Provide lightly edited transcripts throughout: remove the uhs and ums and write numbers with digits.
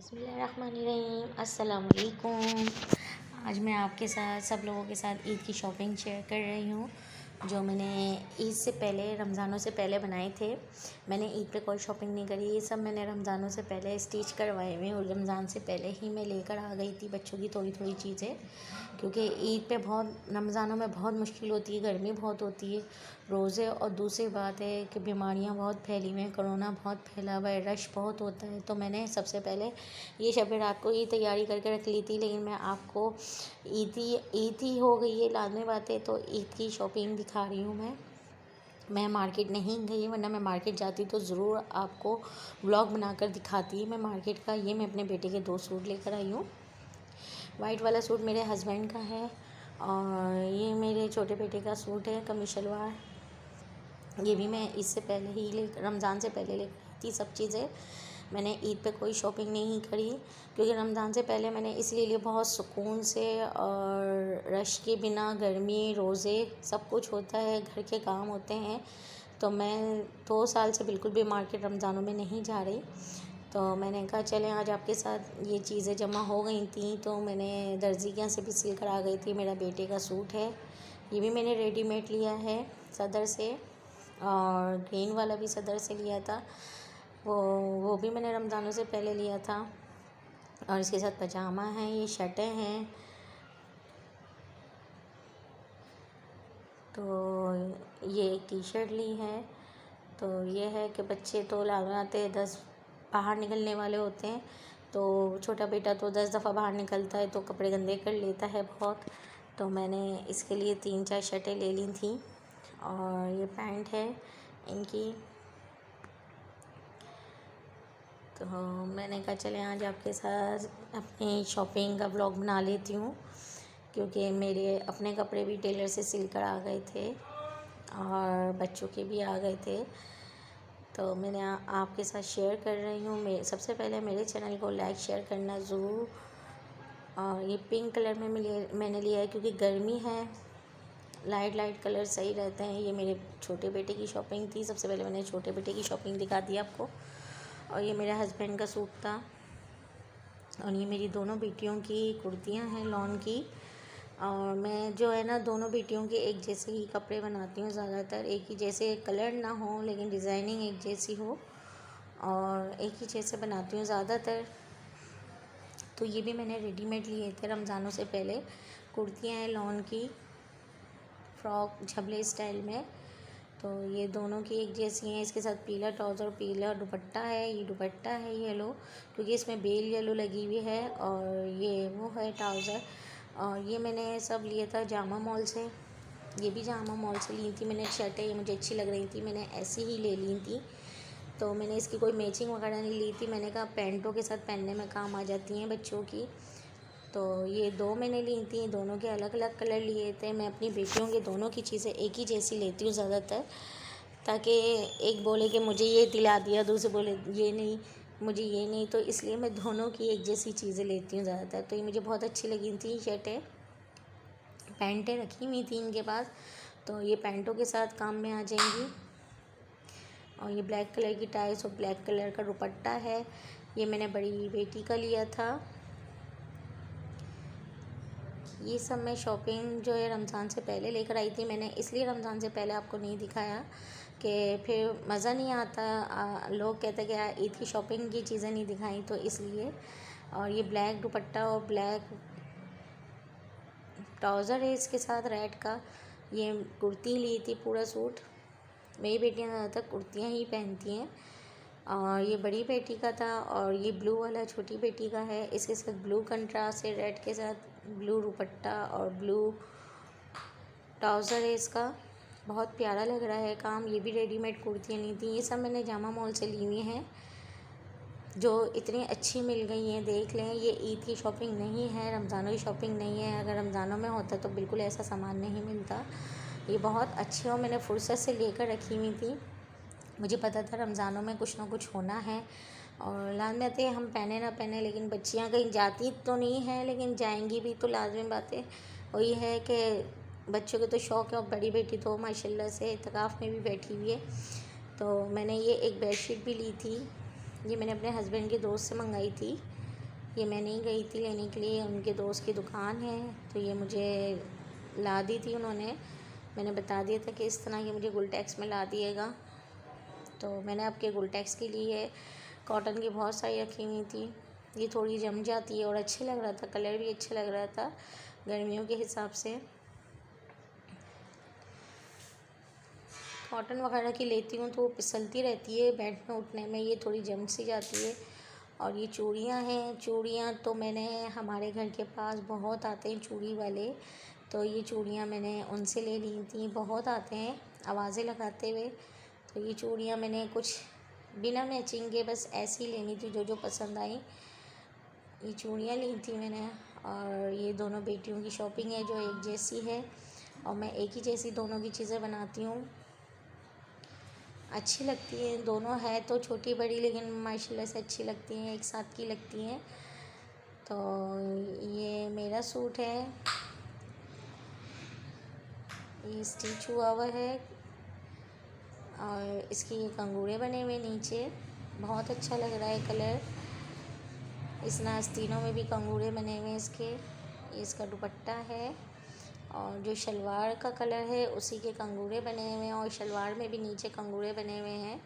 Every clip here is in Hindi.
बिस्मिल्लाहिर्रहमानिर्रहीम। अस्सलाम वालेकुम। आज मैं आपके साथ सब लोगों के साथ ईद की शॉपिंग शेयर कर रही हूँ, जो मैंने ईद से पहले रमज़ानों से पहले बनाए थे। मैंने ईद पे कोई शॉपिंग नहीं करी, ये सब मैंने रमज़ानों से पहले स्टिच करवाए हुए और रमज़ान से पहले ही मैं लेकर आ गई थी बच्चों की थोड़ी थोड़ी चीज़ें, क्योंकि ईद पे बहुत रमज़ानों में बहुत मुश्किल होती है, गर्मी बहुत होती है, रोज़े, और दूसरी बात है कि बीमारियाँ बहुत फैली हुई हैं, कोरोना बहुत फैला हुआ है, रश बहुत होता है। तो मैंने सबसे पहले ये शब रात को ही तैयारी करके रख ली थी, लेकिन मैं आपको ईद ही हो गई है, लाज़मी बात है, तो ईद की शॉपिंग दिखा रही हूँ मैं मार्केट नहीं गई, वरना मैं मार्केट जाती तो ज़रूर आपको व्लॉग बनाकर दिखाती। मैं मार्केट का ये मैं अपने बेटे के 2 सूट लेकर आई हूँ। वाइट वाला सूट मेरे हस्बैंड का है और ये मेरे छोटे बेटे का सूट है कमीज शलवार। ये भी मैं इससे पहले ही रमज़ान से पहले लेकर आई थी सब चीज़ें। मैंने ईद पे कोई शॉपिंग नहीं करी, क्योंकि रमज़ान से पहले मैंने इसलिए लिए बहुत सुकून से, और रश के बिना, गर्मी, रोज़े, सब कुछ होता है, घर के काम होते हैं, तो मैं 2 साल से बिल्कुल भी मार्केट रमज़ानों में नहीं जा रही। तो मैंने कहा चलें आज आपके साथ ये चीज़ें जमा हो गई थी, तो मैंने दर्जी के यहाँ से भी सिल कर आ गई थी। मेरा बेटे का सूट है, ये भी मैंने रेडीमेड लिया है सदर से, और ग्रीन वाला भी सदर से लिया था, वो भी मैंने रमज़ानों से पहले लिया था। और इसके साथ पजामा है, ये शर्टें हैं। तो ये एक टी शर्ट ली है। तो ये है कि बच्चे तो लाते 10 बाहर निकलने वाले होते हैं, तो छोटा बेटा तो 10 दफ़ा बाहर निकलता है तो कपड़े गंदे कर लेता है बहुत, तो मैंने इसके लिए 3-4 शर्टें ले ली थी। और ये पैंट है इनकी। तो मैंने कहा चलें आज आपके साथ अपनी शॉपिंग का व्लॉग बना लेती हूँ, क्योंकि मेरे अपने कपड़े भी टेलर से सिल कर आ गए थे और बच्चों के भी आ गए थे, तो मैंने आपके साथ शेयर कर रही हूँ। सबसे पहले मेरे चैनल को लाइक शेयर करना ज़रूर। और ये पिंक कलर में मैंने लिया है, क्योंकि गर्मी है, लाइट कलर सही रहते हैं। ये मेरे छोटे बेटे की शॉपिंग थी, सबसे पहले मैंने छोटे बेटे की शॉपिंग दिखा दी आपको। और ये मेरे हस्बैंड का सूट था, और ये मेरी दोनों बेटियों की कुर्तियाँ हैं लॉन की। और मैं जो है ना, दोनों बेटियों के एक जैसे ही कपड़े बनाती हूँ ज़्यादातर, एक ही जैसे, कलर ना हो लेकिन डिज़ाइनिंग एक जैसी हो, और एक ही जैसे बनाती हूँ ज़्यादातर। तो ये भी मैंने रेडीमेड लिए थे रमज़ानों से पहले। कुर्तियाँ हैं लॉन की, फ्रॉक झबले स्टाइल में, तो ये दोनों की एक जैसी हैं। इसके साथ पीला ट्राउज़र, पीला दुपट्टा है, ये दुपट्टा है येलो, क्योंकि इसमें बेल येलो लगी हुई है, और ये वो है ट्राउज़र। और ये मैंने सब लिया था जामा मॉल से, ये भी जामा मॉल से ली थी मैंने शर्टें, ये मुझे अच्छी लग रही थी, मैंने ऐसी ही ले ली थी। तो मैंने इसकी कोई मैचिंग वगैरह नहीं ली थी, मैंने कहा पैंटों के साथ पहनने में काम आ जाती हैं बच्चों की। तो ये 2 मैंने ली थी, दोनों के अलग अलग कलर लिए थे। मैं अपनी बेटियों के दोनों की चीज़ें एक ही जैसी लेती हूँ ज़्यादातर, ताकि एक बोले कि मुझे ये दिला दिया, दूसरे बोले ये नहीं, मुझे ये नहीं, तो इसलिए मैं दोनों की एक जैसी चीज़ें लेती हूँ ज़्यादातर। तो ये मुझे बहुत अच्छी लगी थी शर्टें। पैंटें रखी हुई थी इनके पास, तो ये पैंटों के साथ काम में आ जाएंगी। और ये ब्लैक कलर की टाइस और ब्लैक कलर का दुपट्टा है, ये मैंने बड़ी बेटी का लिया था। ये सब मैं शॉपिंग जो है रमज़ान से पहले लेकर आई थी। मैंने इसलिए रमज़ान से पहले आपको नहीं दिखाया कि फिर मज़ा नहीं आता, लोग कहते हैं कि ईद की शॉपिंग की चीज़ें नहीं दिखाई, तो इसलिए। और ये ब्लैक दुपट्टा और ब्लैक ट्राउज़र है इसके साथ रेड का। ये कुर्ती ली थी पूरा सूट, मेरी बेटियाँ ज़्यादातर कुर्तियाँ ही पहनती हैं। और ये बड़ी बेटी का था, और ये ब्लू वाला छोटी बेटी का है, इसके साथ ब्लू कंट्रास्ट है, रेड के साथ ब्लू दुपट्टा और ब्लू ट्राउज़र है इसका, बहुत प्यारा लग रहा है काम। ये भी रेडीमेड कुर्तियाँ ली थी, ये सब मैंने जामा मॉल से ली हुई हैं, जो इतनी अच्छी मिल गई हैं, देख लें। ये ईद की शॉपिंग नहीं है, रमज़ानों की शॉपिंग नहीं है, अगर रमज़ानों में होता तो बिल्कुल ऐसा सामान नहीं मिलता। ये बहुत अच्छे, और मैंने फुर्सत से लेकर रखी हुई थी, मुझे पता था रमज़ानों में कुछ ना कुछ होना है। और लाज़मी बात है, हम पहने ना पहने, लेकिन बच्चियाँ कहीं जाती तो नहीं हैं, लेकिन जाएंगी भी तो लाज़मी बात है वही है कि बच्चों के तो शौक़ है। और बड़ी बेटी तो माशाल्लाह से इत्तिकाफ़ में भी बैठी हुई है। तो मैंने ये एक बेडशीट भी ली थी, ये मैंने अपने हस्बैंड के दोस्त से मंगाई थी, ये मैं नहीं गई थी लेने के लिए, उनके दोस्त की दुकान है तो ये मुझे ला दी थी उन्होंने। मैंने बता दिया था कि इस तरह की मुझे गुलटेक्स में ला दिएगा, तो मैंने आपके गुलटेक्स के लिए कॉटन की बहुत सारी रखी हुई थी। ये थोड़ी जम जाती है और अच्छे लग रहा था, कलर भी अच्छा लग रहा था गर्मियों के हिसाब से। कॉटन वगैरह की लेती हूँ तो वो फिसलती रहती है बैठने उठने में, ये थोड़ी जम सी जाती है। और ये चूड़ियाँ हैं, चूड़ियाँ तो मैंने हमारे घर के पास बहुत आते हैं चूड़ी वाले, तो ये चूड़ियाँ मैंने उनसे ले ली थी। बहुत आते हैं आवाज़ें लगाते हुए, तो ये चूड़ियाँ मैंने कुछ बिना मैचिंग के बस ऐसे ही लेनी थी, जो जो पसंद आई ये चूड़ियाँ ली थी मैंने। और ये दोनों बेटियों की शॉपिंग है जो एक जैसी है, और मैं एक ही जैसी दोनों की चीज़ें बनाती हूँ। अच्छी लगती हैं दोनों, है तो छोटी बड़ी लेकिन माशाल्लाह से अच्छी लगती हैं, एक साथ की लगती हैं। तो ये मेरा सूट है, ये स्टिच हुआ हुआ है और इसकी ये कंगूरे बने हुए नीचे, बहुत अच्छा लग रहा है कलर। इस आस्तीनों में भी कंगूरे बने हुए हैं इसके। ये इसका दुपट्टा है और जो शलवार का कलर है उसी के कंगूरे बने हुए हैं, और शलवार में भी नीचे कंगूरे बने हुए हैं।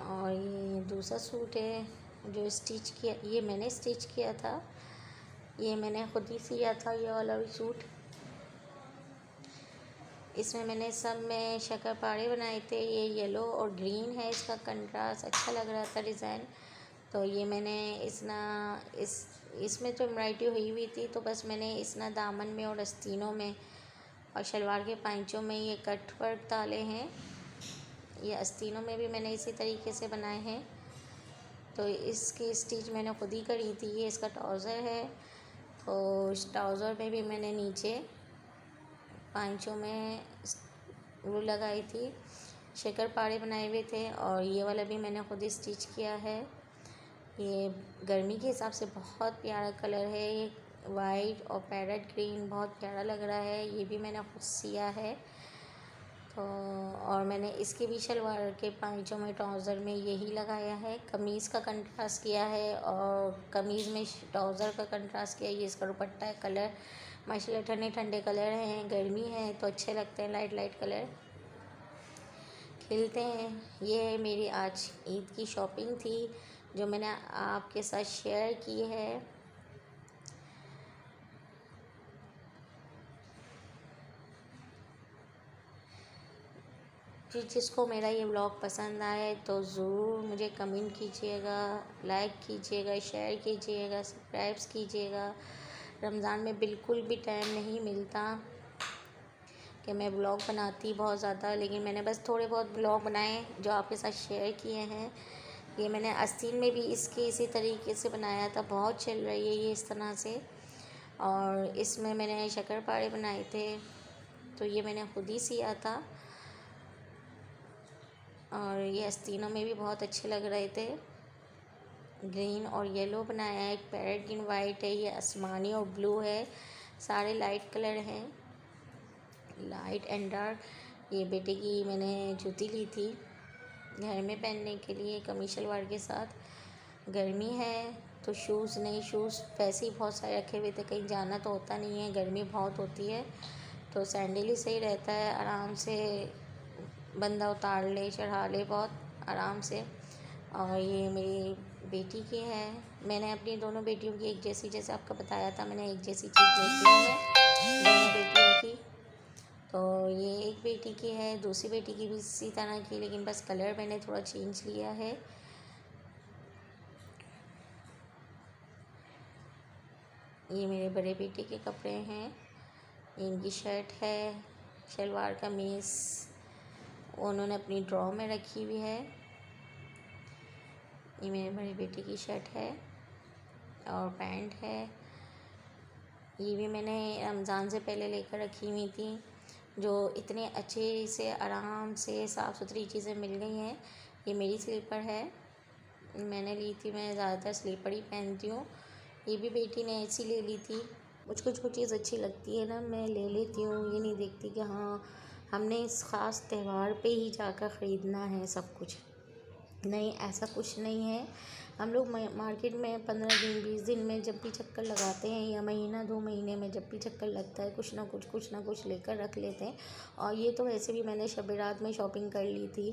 और ये दूसरा सूट है जो स्टिच किया, ये मैंने स्टिच किया था, ये मैंने खुद ही सिया था ये वाला भी सूट। इसमें मैंने सब में शक्करपारे बनाए थे। ये येलो और ग्रीन है, इसका कंट्रास्ट अच्छा लग रहा था डिज़ाइन। तो ये मैंने इसमें तो एम्ब्रॉयडरी हुई हुई थी, तो बस मैंने दामन में और आस्तीनों में और शलवार के पाइंचों में ये कट वर्क डाले हैं। ये आस्तीनों में भी मैंने इसी तरीके से बनाए हैं। तो इसकी स्टिच मैंने खुद ही करी थी। ये इसका ट्राउज़र है, तो इस ट्राउज़र में भी मैंने नीचे पांचों में वो लगाई थी, शक्करपारे बनाए हुए थे। और ये वाला भी मैंने खुद ही स्टिच किया है। ये गर्मी के हिसाब से बहुत प्यारा कलर है, ये वाइट और पैरेट ग्रीन बहुत प्यारा लग रहा है। ये भी मैंने खुद सिया है। तो और मैंने इसके भी शलवार के पांचों में ट्राउज़र में यही लगाया है, कमीज़ का कंट्रास्ट किया है और कमीज़ में ट्राउज़र का कंट्रास्ट किया है। ये इसका दुपट्टा है, कलर माशाल्लाह ठंडे ठंडे कलर हैं, गर्मी है तो अच्छे लगते हैं, लाइट लाइट कलर खिलते हैं। ये मेरी आज ईद की शॉपिंग थी जो मैंने आपके साथ शेयर की है। जिसको मेरा ये व्लॉग पसंद आए तो ज़रूर मुझे कमेंट कीजिएगा, लाइक कीजिएगा, शेयर कीजिएगा, सब्सक्राइब कीजिएगा। रमज़ान में बिल्कुल भी टाइम नहीं मिलता कि मैं व्लॉग बनाती बहुत ज़्यादा, लेकिन मैंने बस थोड़े बहुत व्लॉग बनाए जो आपके साथ शेयर किए हैं। ये मैंने आस्तीन में भी इसी तरीके से बनाया था, बहुत चल रही है ये इस तरह से। और इसमें मैंने शक्करपारे बनाए थे, तो ये मैंने खुद ही सिया था। और ये आस्तीनों में भी बहुत अच्छे लग रहे थे। ग्रीन और येलो बनाया है, एक पैरेट ग्रीन वाइट है, ये आसमानी और ब्लू है, सारे लाइट कलर हैं, लाइट एंड डार्क। ये बेटे की मैंने जूती ली थी घर में पहनने के लिए कमीज शलवार के साथ। गर्मी है तो शूज़ नहीं, शूज़ वैसे ही बहुत सारे रखे हुए थे, कहीं जाना तो होता नहीं है, गर्मी बहुत होती है, तो सैंडल ही सही रहता है, आराम से बंदा उतार ले चढ़ा ले बहुत आराम से। और ये मेरी बेटी की है, मैंने अपनी दोनों बेटियों की एक जैसी, जैसे आपको बताया था मैंने एक जैसी चीज़ लेती हूँ मैं दोनों बेटियों की। तो ये एक बेटी की है, दूसरी बेटी की भी इसी तरह की, लेकिन बस कलर मैंने थोड़ा चेंज लिया है। ये मेरे बड़े बेटे के कपड़े हैं, इनकी शर्ट है, शलवार कमीज़ उन्होंने अपनी ड्रॉ में रखी हुई है। ये मेरे बड़े बेटे की शर्ट है और पैंट है। ये भी मैंने रमज़ान से पहले लेकर रखी हुई थी, जो इतने अच्छे से आराम से साफ़ सुथरी चीज़ें मिल गई हैं। ये मेरी स्लीपर है, मैंने ली थी, मैं ज़्यादातर स्लीपर ही पहनती हूँ। ये भी बेटी ने ऐसी ले ली थी। मुझको जो चीज़ अच्छी लगती है ना मैं ले लेती हूँ, ये नहीं देखती कि हाँ हमने इस ख़ास त्यौहार पे ही जाकर ख़रीदना है सब कुछ। नहीं, ऐसा कुछ नहीं है। हम लोग मार्केट में 15 दिन 20 दिन में जब भी चक्कर लगाते हैं, या महीना 2 महीने में जब भी चक्कर लगता है, कुछ ना कुछ लेकर रख लेते हैं। और ये तो वैसे भी मैंने शब रात में शॉपिंग कर ली थी,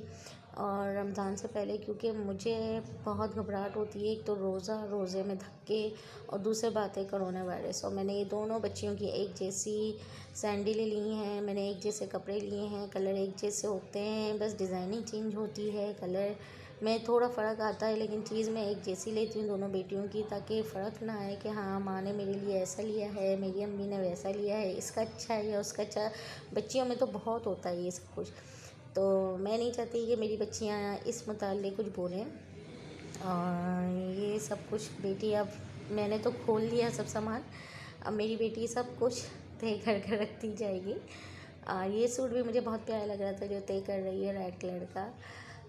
और रमज़ान से पहले, क्योंकि मुझे बहुत घबराहट होती है। एक तो रोज़े में धक्के, और दूसरी बात है कोरोना वायरस। और मैंने ये दोनों बच्चियों की एक जैसी सैंडलें ली हैं, मैंने एक जैसे कपड़े लिए हैं, कलर एक जैसे होते हैं, बस डिज़ाइनिंग चेंज होती है, कलर में थोड़ा फ़र्क आता है, लेकिन चीज़ मैं एक जैसी लेती हूँ दोनों बेटियों की, ताकि फ़र्क ना आए कि हाँ माँ ने मेरे लिए ऐसा लिया है, मेरी अम्मी ने वैसा लिया है, इसका अच्छा है या उसका अच्छा। बच्चियों में तो बहुत होता है ये सब कुछ, तो मैं नहीं चाहती कि मेरी बच्चियाँ इस मुताल्लिक़ कुछ बोलें। और ये सब कुछ बेटी, अब मैंने तो खोल लिया सब सामान, अब मेरी बेटी सब कुछ तय कर कर रखती जाएगी। ये सूट भी मुझे बहुत प्यारा लग रहा था जो तय कर रही है, रेड कलर का।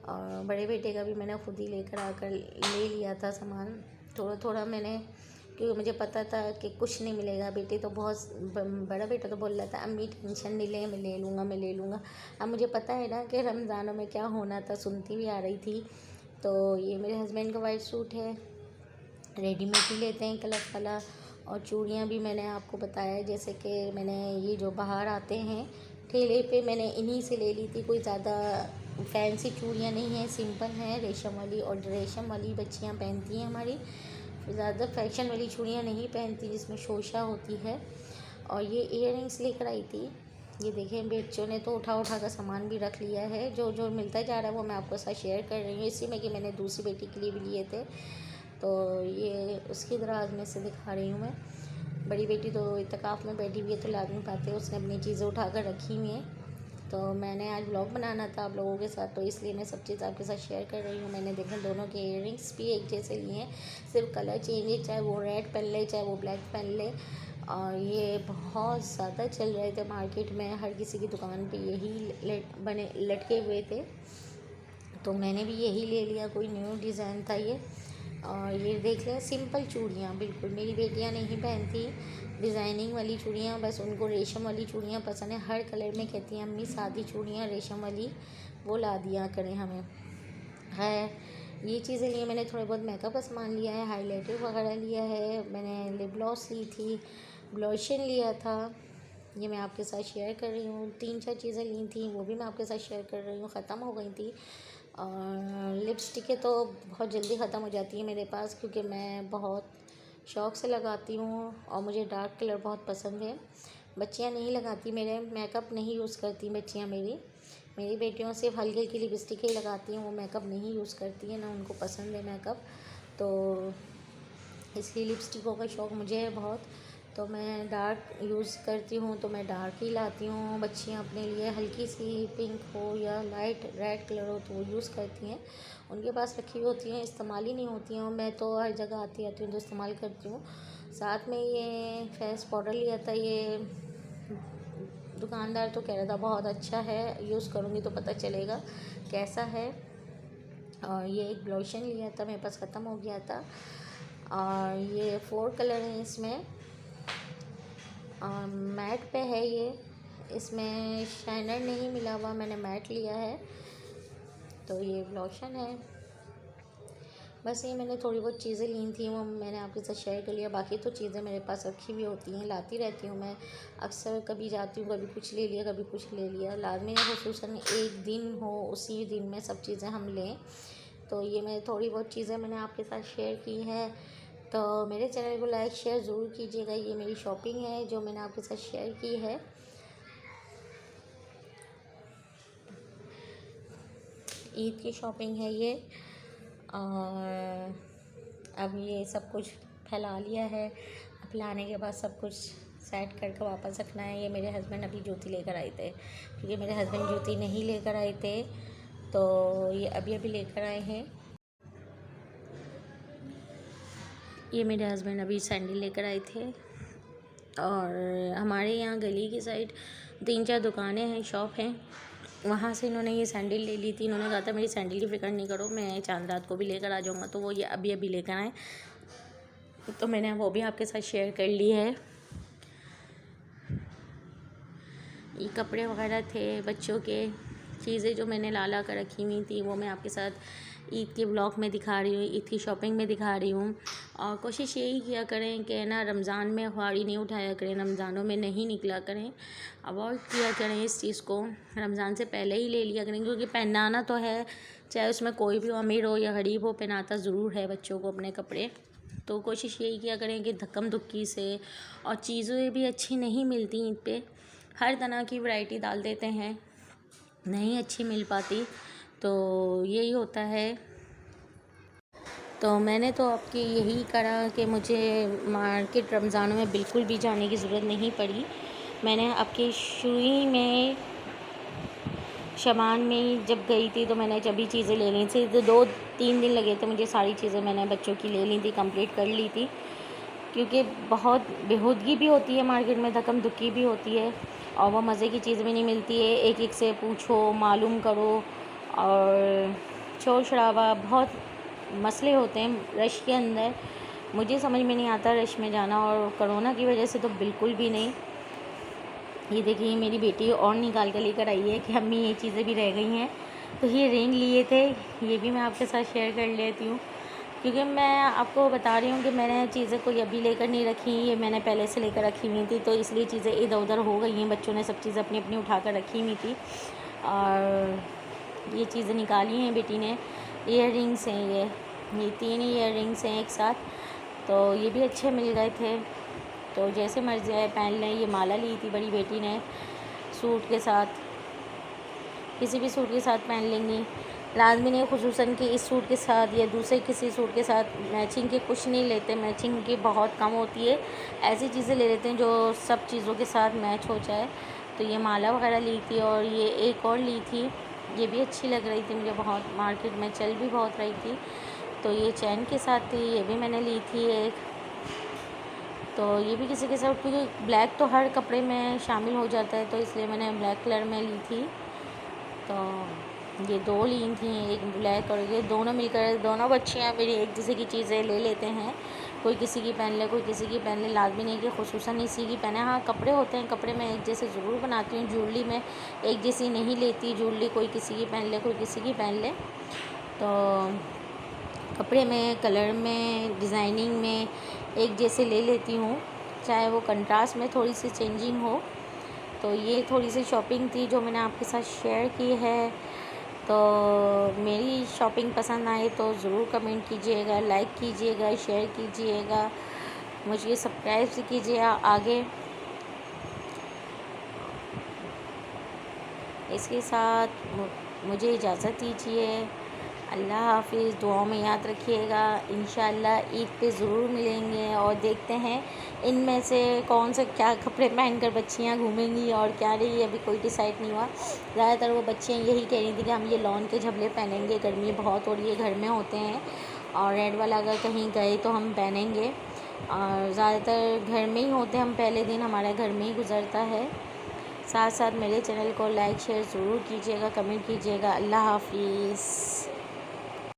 और बड़े बेटे का भी मैंने खुद ही लेकर आकर ले लिया था सामान, थोड़ा थोड़ा मैंने, क्योंकि मुझे पता था कि कुछ नहीं मिलेगा। बेटे तो बहुत बड़ा बेटा तो बोल रहा था अम्मी टेंशन नहीं ले, मैं ले लूँगा। अब मुझे पता है ना कि रमज़ानों में क्या होना था, सुनती भी आ रही थी। तो ये मेरे हस्बैंड का वाइट सूट है, रेडीमेड ही लेते हैं कलर वाला। और चूड़ियाँ भी मैंने आपको बताया, जैसे कि मैंने ये जो बाहर आते हैं ठेले पे, मैंने इन्हीं से ले ली थी। कोई ज़्यादा फैंसी चूड़ियाँ नहीं हैं, सिंपल हैं, रेशम वाली। और रेशम वाली बच्चियाँ पहनती हैं हमारी, ज़्यादा फैशन वाली चूड़ियाँ नहीं पहनती जिसमें शोशा होती है। और ये इयररिंग्स लेकर आई थी, ये देखें बच्चों ने तो उठा उठा कर सामान भी रख लिया है। जो जो मिलता जा रहा है वो मैं आपको साथ शेयर कर रही हूँ। इसी में कि मैंने दूसरी बेटी के लिए भी लिए थे, तो ये उसकी दराज में से दिखा रही हूँ मैं। बड़ी बेटी तो इत्तेकाफ़ में बैठी हुई है, तो ला नहीं पाते, उसने अपनी चीज़ें उठा कर रखी हुई हैं। तो मैंने आज व्लॉग बनाना था आप लोगों के साथ, तो इसलिए मैं सब चीज़ आपके साथ शेयर कर रही हूँ। मैंने देखें दोनों के इयररिंग्स भी एक जैसे लिए हैं, सिर्फ कलर चेंज है, चाहे वो रेड पहन ले चाहे वो ब्लैक पहन ले। और ये बहुत ज़्यादा चल रहे थे मार्केट में, हर किसी की दुकान पे यही लटके हुए थे, तो मैंने भी यही ले लिया। कोई न्यू डिज़ाइन था ये। और ये देख लें सिंपल चूड़ियाँ, बिल्कुल मेरी बेटियाँ नहीं पहनती डिज़ाइनिंग वाली चूड़ियाँ, बस उनको रेशम वाली चूड़ियाँ पसंद है। हर कलर में कहती हैं अम्मी सादी चूड़ियाँ रेशम वाली वो ला दिया करें हमें। है ये चीज़ें लिए, मैंने थोड़े बहुत मेकअप का सामान लिया है, हाइलाइटर वगैरह लिया है, मैंने लिप ग्लॉस ली थी, ब्लॉशन लिया था, ये मैं आपके साथ शेयर कर रही हूँ। 3-4 चीज़ें ली थी, वो भी मैं आपके साथ शेयर कर रही हूँ, ख़त्म हो गई थी। और लिपस्टिकें तो बहुत जल्दी ख़त्म हो जाती है मेरे पास, क्योंकि मैं बहुत शौक़ से लगाती हूँ और मुझे डार्क कलर बहुत पसंद है। बच्चियाँ नहीं लगाती, मेरे मेकअप नहीं यूज़ करती बच्चियाँ मेरी बेटियों सिर्फ हल्की हल्की लिपस्टिकें ही लगाती हैं, वो मेकअप नहीं यूज़ करती हैं, ना उनको पसंद है मेकअप। तो इसलिए लिपस्टिकों का शौक़ मुझे है बहुत, तो मैं डार्क यूज़ करती हूँ, तो मैं डार्क ही लाती हूँ। बच्चियाँ अपने लिए हल्की सी पिंक हो या लाइट रेड कलर हो तो वो यूज़ करती हैं, उनके पास रखी हुई होती हैं, इस्तेमाल ही नहीं होती हैं। और मैं तो हर जगह आती हूँ तो इस्तेमाल करती हूँ। साथ में ये फेस पाउडर लिया था, ये दुकानदार तो कह रहा था बहुत अच्छा है, यूज़ करूँगी तो पता चलेगा कैसा है। और ये एक लोशन लिया था, मेरे पास ख़त्म हो गया था। और ये 4 कलर हैं इसमें, मैट पे है ये, इसमें शाइनर नहीं मिला हुआ, मैंने मैट लिया है। तो ये लोशन है, बस ये मैंने थोड़ी बहुत चीज़ें ली थी, वो मैंने आपके साथ शेयर कर लिया। बाकी तो चीज़ें मेरे पास रखी हुई होती हैं, लाती रहती हूँ मैं अक्सर, कभी जाती हूँ कभी कुछ ले लिया कभी कुछ ले लिया। लाज़मी है ख़ुसूसन एक दिन हो, उसी दिन में सब चीज़ें हम लें। तो ये मैं थोड़ी बहुत चीज़ें मैंने आपके साथ शेयर की हैं, तो मेरे चैनल को लाइक शेयर ज़रूर कीजिएगा। ये मेरी शॉपिंग है जो मैंने आपके साथ शेयर की है। ईद की शॉपिंग है ये। और अब ये सब कुछ फैला लिया है, अब लाने के बाद सब कुछ सेट करके वापस रखना है। ये मेरे हस्बैंड अभी जूती लेकर आए थे, क्योंकि मेरे हस्बैंड जूती नहीं लेकर आए थे, तो ये अभी लेकर आए हैं। ये मेरे हस्बैंड अभी सैंडल लेकर आए थे। और हमारे यहाँ गली की साइड 3-4 दुकानें हैं, शॉप हैं, वहाँ से इन्होंने ये सैंडल ले ली थी। इन्होंने कहा था मेरी सैंडल की फ़िक्र नहीं करो, मैं चांद रात को भी लेकर आ जाऊँगा, तो वो ये अभी लेकर आए, तो मैंने वो भी आपके साथ शेयर कर ली है। ये कपड़े वगैरह थे बच्चों के, चीज़ें जो मैंने ला कर रखी हुई थी वो मैं आपके साथ ईद के व्लॉग में दिखा रही हूँ, ईद की शॉपिंग में दिखा रही हूँ। और कोशिश यही किया करें कि ना रमज़ान में ख्वारी नहीं उठाया करें, रमज़ानों में नहीं निकला करें, अवॉइड किया करें इस चीज़ को। रमज़ान से पहले ही ले लिया करें, क्योंकि पहनाना तो है, चाहे उसमें कोई भी अमीर हो या गरीब हो, पहनाता ज़रूर है बच्चों को अपने कपड़े। तो कोशिश यही किया करें कि धक्कम धुक्की से, और चीज़ें भी अच्छी नहीं मिलती ईद पे, हर तरह की वैरायटी डाल देते हैं, नहीं अच्छी मिल पाती, तो यही होता है। तो मैंने तो आपकी यही करा कि मुझे मार्केट रमज़ानों में बिल्कुल भी जाने की ज़रूरत नहीं पड़ी। मैंने आपके शुरू में शबान में जब गई थी तो मैंने जब भी चीज़ें ले ली थी, तो 2-3 दिन लगे थे मुझे, सारी चीज़ें मैंने बच्चों की ले ली थी, कंप्लीट कर ली थी। क्योंकि बहुत बेहूदगी भी होती है मार्केट में, धक्कम धुक्की भी होती है, और वो मज़े की चीज़ भी नहीं मिलती है। एक एक से पूछो, मालूम करो, और शोर शराबा, बहुत मसले होते हैं रश के अंदर। मुझे समझ में नहीं आता रश में जाना, और कोरोना की वजह से तो बिल्कुल भी नहीं। ये देखिए मेरी बेटी और निकाल के लेकर आई है कि अम्मी ये चीज़ें भी रह गई हैं। तो ये रिंग लिए थे, ये भी मैं आपके साथ शेयर कर लेती हूँ, क्योंकि मैं आपको बता रही हूँ कि मैंने चीज़ें कोई अभी लेकर नहीं रखी, ये मैंने पहले से लेकर रखी हुई थी, तो इसलिए चीज़ें इधर उधर हो गई हैं। बच्चों ने सब चीज़ें अपनी अपनी उठा कर रखी हुई थी, और ये चीज़ें निकाली हैं बेटी ने। ईयर रिंग्स हैं ये 3 ईयर रिंग्स हैं एक साथ, तो ये भी अच्छे मिल गए थे, तो जैसे मर्जी आए पहन लें। ये माला ली थी बड़ी बेटी ने सूट के साथ, किसी भी सूट के साथ पहन लेंगी, लाजमी नहीं खुसूसन कि इस सूट के साथ या दूसरे किसी सूट के साथ मैचिंग के कुछ नहीं लेते, मैचिंग की बहुत कम होती है, ऐसी चीज़ें ले लेते हैं जो सब चीज़ों के साथ मैच हो जाए। तो ये माला वगैरह ली थी, और ये एक और ली थी, ये भी अच्छी लग रही थी मुझे बहुत, मार्केट में चल भी बहुत रही थी। तो ये चैन के साथ थी, ये भी मैंने ली थी एक, तो ये भी किसी के साथ, क्योंकि ब्लैक तो हर कपड़े में शामिल हो जाता है, तो इसलिए मैंने ब्लैक कलर में ली थी। तो ये 2 ली थी, एक ब्लैक, और ये दोनों मिलकर, दोनों बच्चियाँ मेरी एक जैसे की चीज़ें ले लेते हैं, कोई किसी की पहन ले, कोई किसी की पहन ले, लाजमी नहीं कि खुसूसन इसी की पहने। हाँ, कपड़े होते हैं, कपड़े मैं एक जैसे ज़रूर बनाती हूँ, ज्वेलरी में एक जैसी नहीं लेती, ज्वेलरी कोई किसी की पहन ले, कोई किसी की पहन ले। तो कपड़े में, कलर में, डिज़ाइनिंग में एक जैसे ले लेती हूँ, चाहे वो कंट्रास्ट में थोड़ी सी चेंजिंग हो। तो ये थोड़ी सी शॉपिंग थी जो मैंने आपके साथ शेयर की है। तो मेरी शॉपिंग पसंद आए तो ज़रूर कमेंट कीजिएगा, लाइक कीजिएगा, शेयर कीजिएगा, मुझे सब्सक्राइब भी कीजिए आगे। इसके साथ मुझे इजाज़त दीजिए। अल्लाह हाफ़िज़, दुआओं में याद रखिएगा। इंशाअल्लाह ईद पे ज़रूर मिलेंगे, और देखते हैं इनमें से कौन से क्या कपड़े पहनकर बच्चियां घूमेंगी और क्या नहीं, अभी कोई डिसाइड नहीं हुआ। ज़्यादातर वो बच्चियां यही कह रही थी कि हम ये लॉन के झबले पहनेंगे, गर्मी बहुत हो रही है, घर में होते हैं, और रेड वाला अगर कहीं गए तो हम पहनेंगे, और ज़्यादातर घर में ही होते हैं हम, पहले दिन हमारे घर में ही गुज़रता है। साथ साथ मेरे चैनल को लाइक शेयर ज़रूर कीजिएगा, कमेंट कीजिएगा। अल्लाह हाफ़िज़।